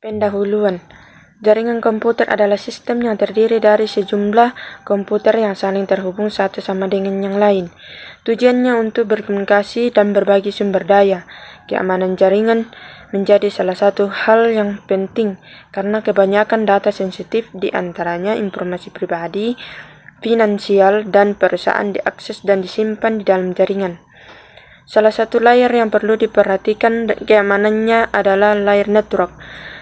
Pendahuluan. Jaringan komputer adalah sistem yang terdiri dari sejumlah komputer yang saling terhubung satu sama dengan yang lain. Tujuannya untuk berkomunikasi dan berbagi sumber daya. Keamanan jaringan menjadi salah satu hal yang penting karena kebanyakan data sensitif, di antaranya informasi pribadi, finansial, dan perusahaan diakses dan disimpan di dalam jaringan. Salah satu layar yang perlu diperhatikan keamanannya adalah layar network.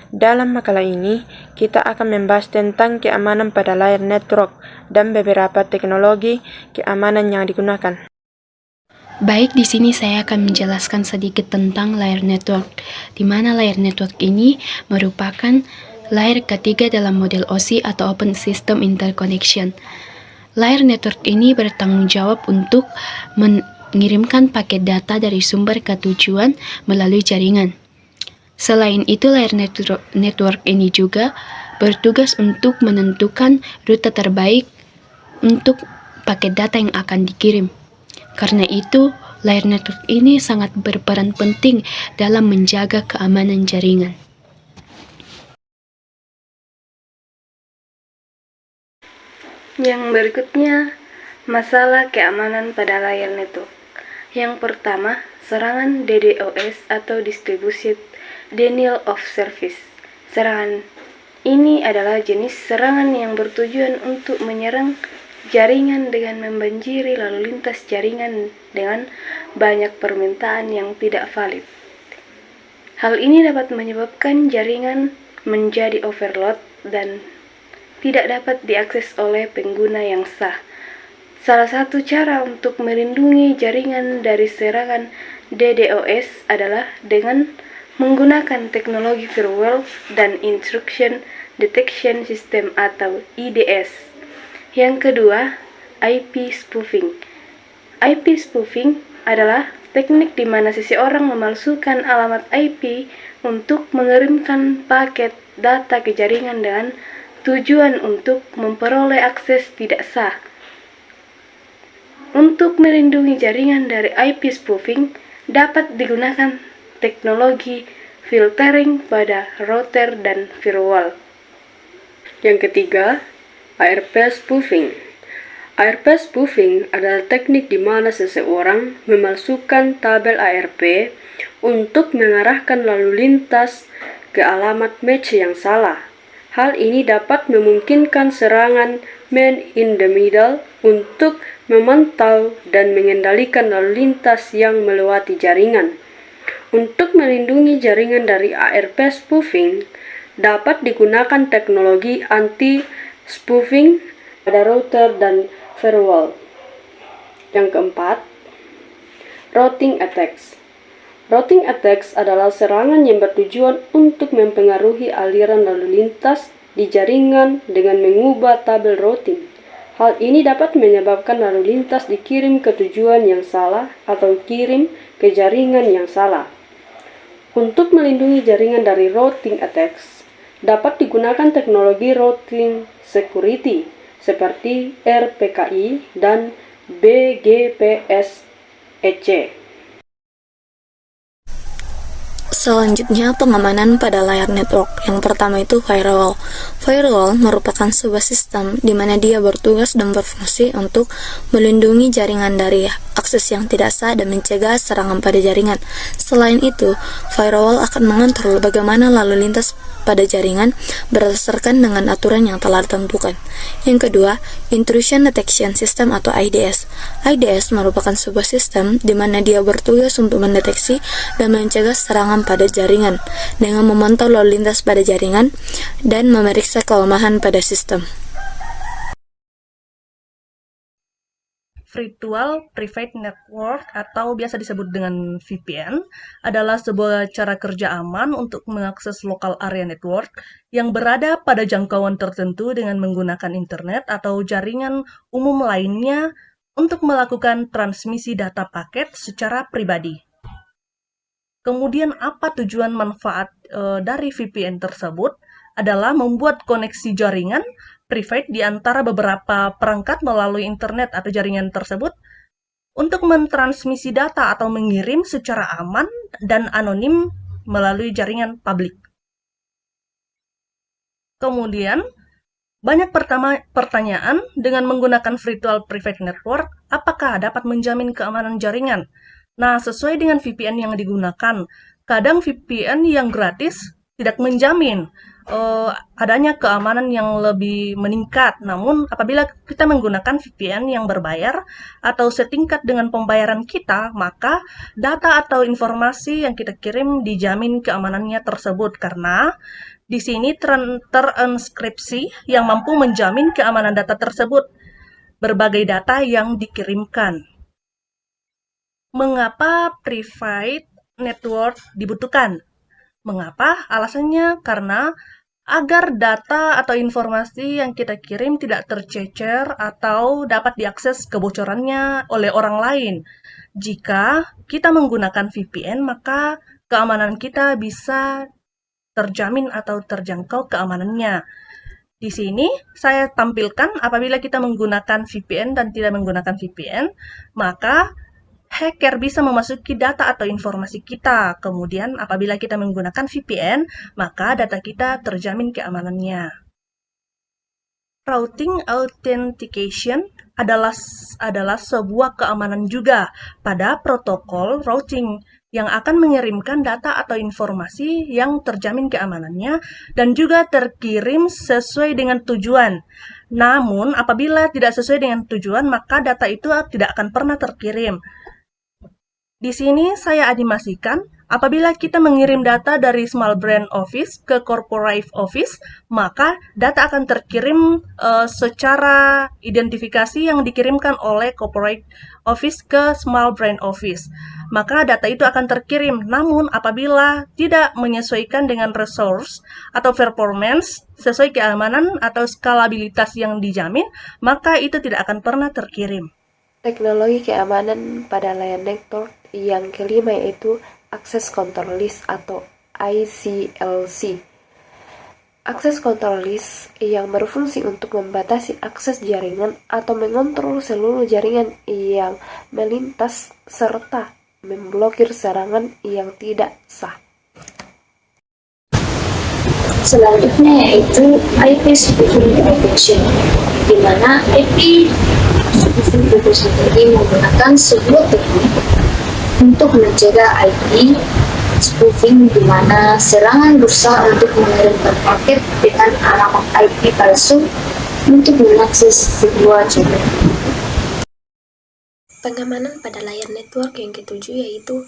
Dalam makalah ini, kita akan membahas tentang keamanan pada layar network dan beberapa teknologi keamanan yang digunakan. Baik, di sini saya akan menjelaskan sedikit tentang layar network, di mana layar network ini merupakan layar ketiga dalam model OSI atau Open System Interconnection. Layar network ini bertanggung jawab untuk mengirimkan paket data dari sumber ke tujuan melalui jaringan. Selain itu, layar network ini juga bertugas untuk menentukan rute terbaik untuk paket data yang akan dikirim. Karena itu, layar network ini sangat berperan penting dalam menjaga keamanan jaringan. Yang berikutnya, masalah keamanan pada layar network. Yang pertama, serangan DDoS atau Distributed Denial of Service. Serangan ini adalah jenis serangan yang bertujuan untuk menyerang jaringan dengan membanjiri lalu lintas jaringan dengan banyak permintaan yang tidak valid. Hal ini dapat menyebabkan jaringan menjadi overload dan tidak dapat diakses oleh pengguna yang sah. Salah satu cara untuk melindungi jaringan dari serangan DDoS adalah dengan menggunakan teknologi firewall dan Intrusion Detection System atau IDS. Yang kedua, IP spoofing. IP spoofing adalah teknik di mana seseorang memalsukan alamat IP untuk mengirimkan paket data ke jaringan dengan tujuan untuk memperoleh akses tidak sah. Untuk melindungi jaringan dari IP spoofing, dapat digunakan teknologi filtering pada router dan firewall. Yang ketiga, ARP spoofing. ARP spoofing adalah teknik di mana seseorang memalsukan tabel ARP untuk mengarahkan lalu lintas ke alamat match yang salah. Hal ini dapat memungkinkan serangan man in the middle untuk memantau dan mengendalikan lalu lintas yang melewati jaringan. Untuk melindungi jaringan dari ARP spoofing, dapat digunakan teknologi anti-spoofing pada router dan firewall. Yang keempat, routing attacks. Routing attacks adalah serangan yang bertujuan untuk mempengaruhi aliran lalu lintas di jaringan dengan mengubah tabel routing. Hal ini dapat menyebabkan lalu lintas dikirim ke tujuan yang salah atau kirim ke jaringan yang salah. Untuk melindungi jaringan dari routing attacks, dapat digunakan teknologi routing security seperti RPKI dan BGPSEC. Selanjutnya, pengamanan pada layar network. Yang pertama itu firewall. Firewall merupakan sebuah sistem di mana dia bertugas dan berfungsi untuk melindungi jaringan dari akses yang tidak sah dan mencegah serangan pada jaringan. Selain itu, firewall akan mengontrol bagaimana lalu lintas pada jaringan berdasarkan dengan aturan yang telah ditentukan. Yang kedua, Intrusion Detection System atau IDS. IDS merupakan sebuah sistem di mana dia bertugas untuk mendeteksi dan mencegah serangan pada jaringan dengan memantau lalu lintas pada jaringan dan memeriksa kelemahan pada sistem. Virtual Private Network atau biasa disebut dengan VPN adalah sebuah cara kerja aman untuk mengakses lokal area network yang berada pada jangkauan tertentu dengan menggunakan internet atau jaringan umum lainnya untuk melakukan transmisi data paket secara pribadi. Kemudian apa tujuan manfaat dari VPN tersebut? Adalah membuat koneksi jaringan private di antara beberapa perangkat melalui internet atau jaringan tersebut untuk mentransmisi data atau mengirim secara aman dan anonim melalui jaringan publik. Kemudian, banyak pertanyaan dengan menggunakan virtual private network, apakah dapat menjamin keamanan jaringan? Nah, sesuai dengan VPN yang digunakan, kadang VPN yang gratis tidak menjamin adanya keamanan yang lebih meningkat. Namun, apabila kita menggunakan VPN yang berbayar atau setingkat dengan pembayaran kita, maka data atau informasi yang kita kirim dijamin keamanannya tersebut karena di sini terenskripsi yang mampu menjamin keamanan data tersebut, berbagai data yang dikirimkan. Mengapa private network dibutuhkan? Mengapa? Alasannya karena agar data atau informasi yang kita kirim tidak tercecer atau dapat diakses kebocorannya oleh orang lain. Jika kita menggunakan VPN, maka keamanan kita bisa terjamin atau terjangkau keamanannya. Di sini saya tampilkan apabila kita menggunakan VPN dan tidak menggunakan VPN, maka hacker bisa memasuki data atau informasi kita. Kemudian apabila kita menggunakan VPN, maka data kita terjamin keamanannya. Routing authentication adalah sebuah keamanan juga pada protokol routing yang akan mengirimkan data atau informasi yang terjamin keamanannya dan juga terkirim sesuai dengan tujuan. Namun, apabila tidak sesuai dengan tujuan, maka data itu tidak akan pernah terkirim. Di sini saya animasikan, apabila kita mengirim data dari small brand office ke corporate office, maka data akan terkirim secara identifikasi yang dikirimkan oleh corporate office ke small brand office. Maka data itu akan terkirim, namun apabila tidak menyesuaikan dengan resource atau performance sesuai keamanan atau skalabilitas yang dijamin, maka itu tidak akan pernah terkirim. Teknologi keamanan pada layar network yang kelima yaitu Access Control List atau ICLC. Access Control List yang berfungsi untuk membatasi akses jaringan atau mengontrol seluruh jaringan yang melintas serta memblokir serangan yang tidak sah. Selanjutnya yaitu IP Spoofing Prevention, di mana IP Spoofing Prevention ini menggunakan sebuah teknik untuk mencegah IP spoofing, di mana serangan berusaha untuk mengirimkan paket dengan alamat IP palsu untuk mengakses sebuah jaringan. Pengamanan pada layar network yang ketujuh yaitu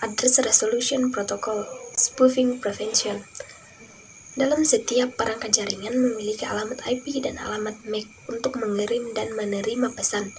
Address Resolution Protocol Spoofing Prevention. Dalam setiap perangkat jaringan memiliki alamat IP dan alamat MAC untuk mengirim dan menerima pesan.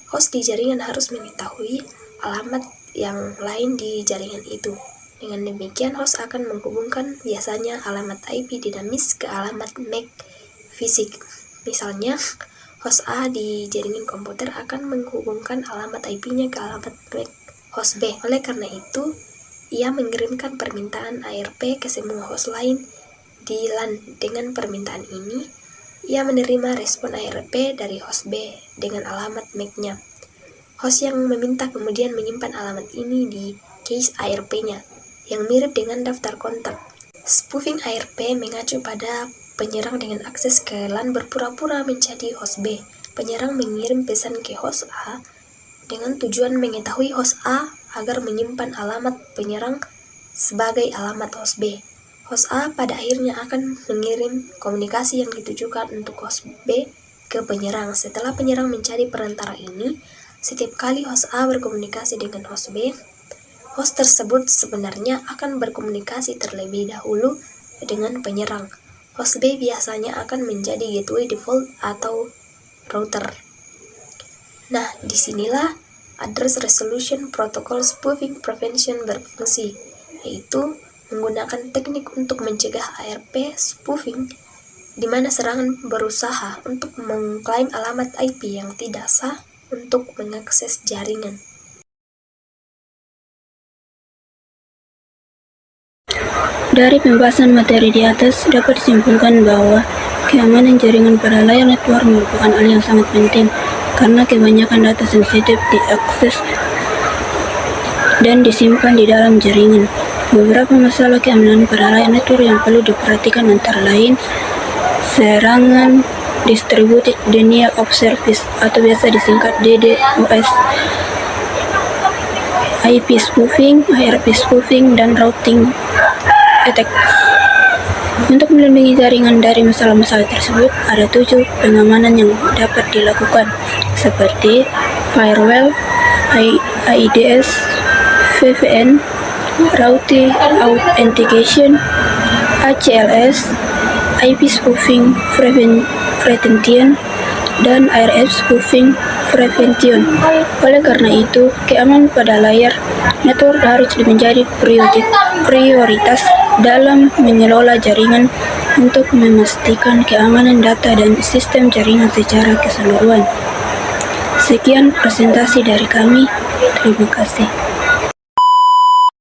Host di jaringan harus mengetahui alamat yang lain di jaringan itu. Dengan demikian, host akan menghubungkan biasanya alamat IP dinamis ke alamat MAC fisik. Misalnya, host A di jaringan komputer akan menghubungkan alamat IP-nya ke alamat MAC host B. Oleh karena itu, ia mengirimkan permintaan ARP ke semua host lain di LAN. Dengan permintaan ini, ia menerima respon ARP dari host B dengan alamat MAC-nya. Host yang meminta kemudian menyimpan alamat ini di case ARP-nya, yang mirip dengan daftar kontak. Spoofing ARP mengacu pada penyerang dengan akses ke LAN berpura-pura menjadi host B. Penyerang mengirim pesan ke host A dengan tujuan mengetahui host A agar menyimpan alamat penyerang sebagai alamat host B. Host A pada akhirnya akan mengirim komunikasi yang ditujukan untuk host B ke penyerang. Setelah penyerang menjadi perantara ini, setiap kali host A berkomunikasi dengan host B, host tersebut sebenarnya akan berkomunikasi terlebih dahulu dengan penyerang. Host B biasanya akan menjadi gateway default atau router. Nah, disinilah Address Resolution Protocol Spoofing Prevention berfungsi, yaitu menggunakan teknik untuk mencegah ARP spoofing, di mana serangan berusaha untuk mengklaim alamat IP yang tidak sah untuk mengakses jaringan. Dari pembahasan materi di atas dapat disimpulkan bahwa keamanan jaringan pada layar network merupakan hal yang sangat penting karena kebanyakan data sensitif diakses dan disimpan di dalam jaringan. Beberapa masalah keamanan pada layar network yang perlu diperhatikan antara lain serangan Distributed Denial of Service atau biasa disingkat DDoS, IP spoofing, IRP spoofing, dan routing attacks. Untuk melindungi jaringan dari masalah-masalah tersebut, ada 7 pengamanan yang dapat dilakukan, seperti firewall, AIDS, VPN, routing authentication, ACLS, IP spoofing prevention, dan IRF spoofing prevention. Oleh karena itu, keamanan pada layar network harus menjadi prioritas dalam mengelola jaringan untuk memastikan keamanan data dan sistem jaringan secara keseluruhan. Sekian presentasi dari kami. Terima kasih.